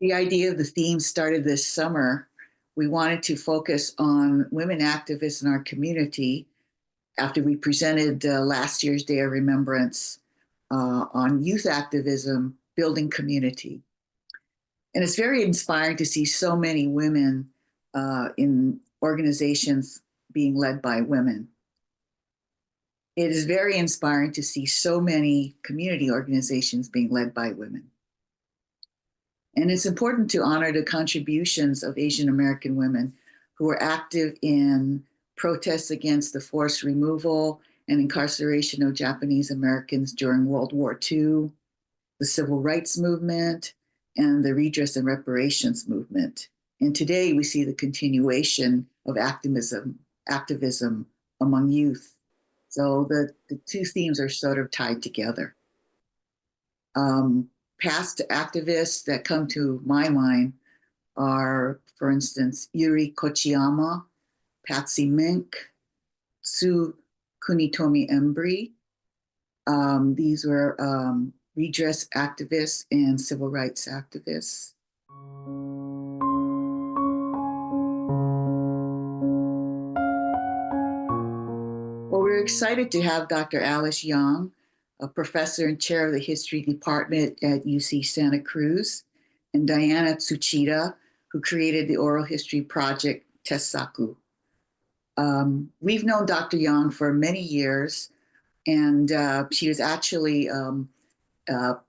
The idea of the theme started this summer. We wanted to focus on women activists in our community after we presented last year's Day of Remembrance on youth activism, building community. And it's very inspiring to see so many women in organizations being led by women. It is very inspiring to see so many community organizations being led by women. And it's important to honor the contributions of Asian American women who were active in protests against the forced removal and incarceration of Japanese Americans during World War II, the Civil Rights Movement, and the Redress and Reparations Movement. And today we see the continuation of activism among youth. So the two themes are sort of tied together. Past activists that come to my mind are, for instance, Yuri Kochiyama, Patsy Mink, Sue Kunitomi Embry. These were redress activists and civil rights activists. Well, we're excited to have Dr. Alice Young, a professor and chair of the history department at UC Santa Cruz, and Diana Tsuchida, who created the oral history project Tessaku. We've known Dr. Young for many years, and she was actually a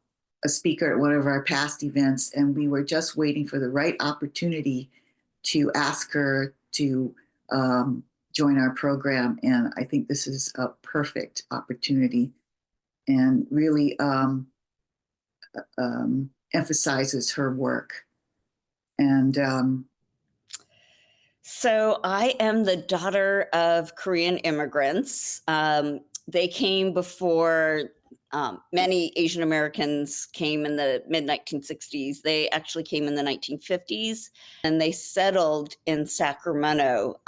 speaker at one of our past events, and we were just waiting for the right opportunity to ask her to join our program. And I think this is a perfect opportunity and really emphasizes her work. And so I am the daughter of Korean immigrants. They came before many Asian Americans came in the mid-1960s. They actually came in the 1950s, and they settled in Sacramento.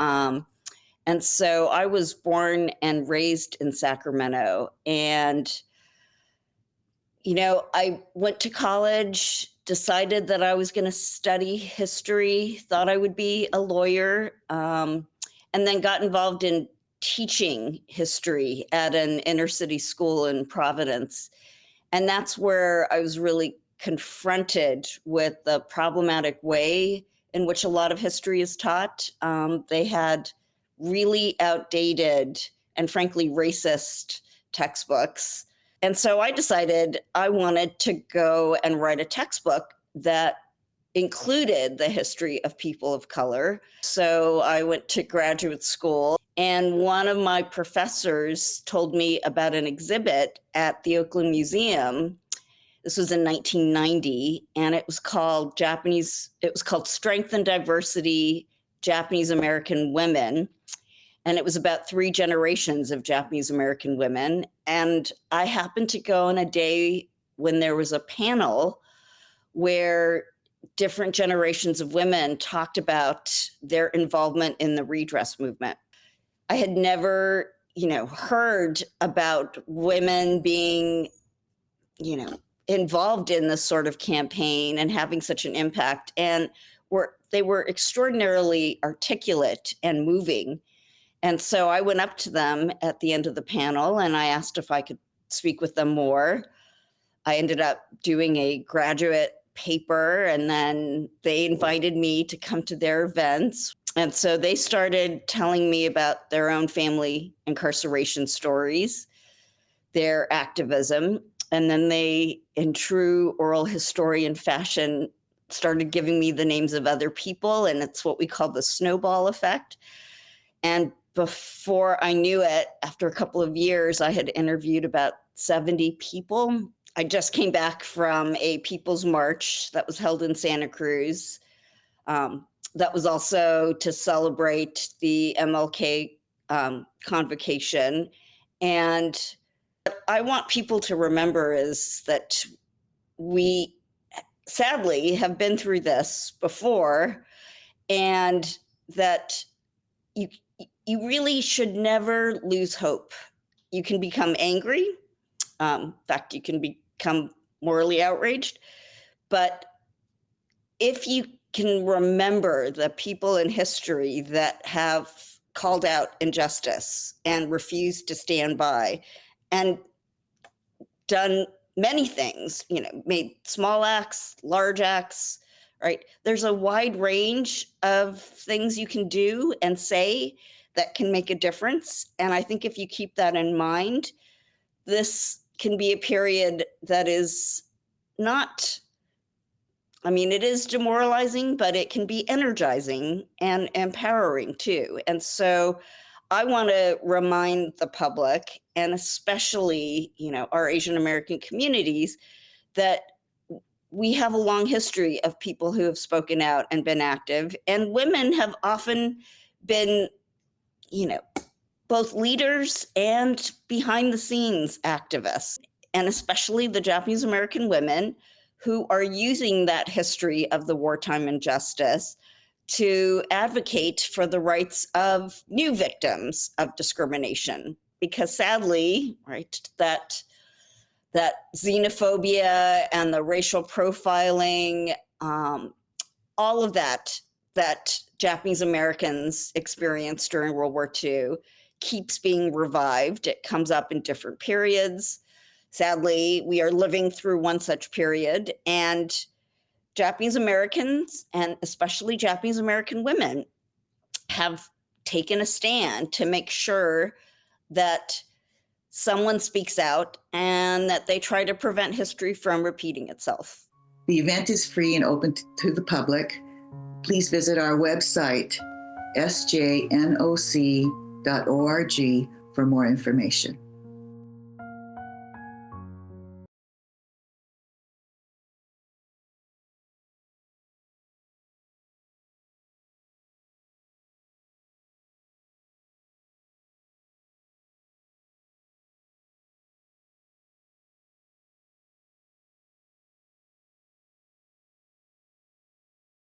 And so I was born and raised in Sacramento. And, you know, I went to college, decided that I was going to study history, thought I would be a lawyer, and then got involved in teaching history at an inner city school in Providence. And that's where I was really confronted with the problematic way in which a lot of history is taught. They had really outdated and frankly racist textbooks. And so I decided I wanted to go and write a textbook that included the history of people of color. So I went to graduate school, and one of my professors told me about an exhibit at the Oakland Museum. This was in 1990, and it was called Strength and Diversity, Japanese American Women. And it was about 3 generations of Japanese American women. And I happened to go on a day when there was a panel where different generations of women talked about their involvement in the redress movement. I had never, heard about women being, involved in this sort of campaign and having such an impact. And they were extraordinarily articulate and moving. And so I went up to them at the end of the panel and I asked if I could speak with them more. I ended up doing a graduate paper, and then they invited me to come to their events. And so they started telling me about their own family incarceration stories, their activism. And then they, in true oral historian fashion, started giving me the names of other people. And it's what we call the snowball effect. And before I knew it, after a couple of years, I had interviewed about 70 people. I just came back from a People's March that was held in Santa Cruz. That was also to celebrate the MLK convocation. And what I want people to remember is that we sadly have been through this before, and that you really should never lose hope. You can become angry. In fact, you can become morally outraged, but if you can remember the people in history that have called out injustice and refused to stand by and done many things, made small acts, large acts, right? There's a wide range of things you can do and say that can make a difference. And I think if you keep that in mind, this can be a period that is not, it is demoralizing, but it can be energizing and empowering too. And so I want to remind the public, and especially, our Asian American communities, that we have a long history of people who have spoken out and been active, and women have often been, both leaders and behind the scenes activists, and especially the Japanese American women who are using that history of the wartime injustice to advocate for the rights of new victims of discrimination. Because sadly, right, that xenophobia and the racial profiling, all of that Japanese Americans experienced during World War II keeps being revived. It comes up in different periods. Sadly, we are living through one such period, and Japanese Americans, and especially Japanese American women, have taken a stand to make sure that someone speaks out and that they try to prevent history from repeating itself. The event is free and open to the public. Please visit our website, sjnoc.org, for more information.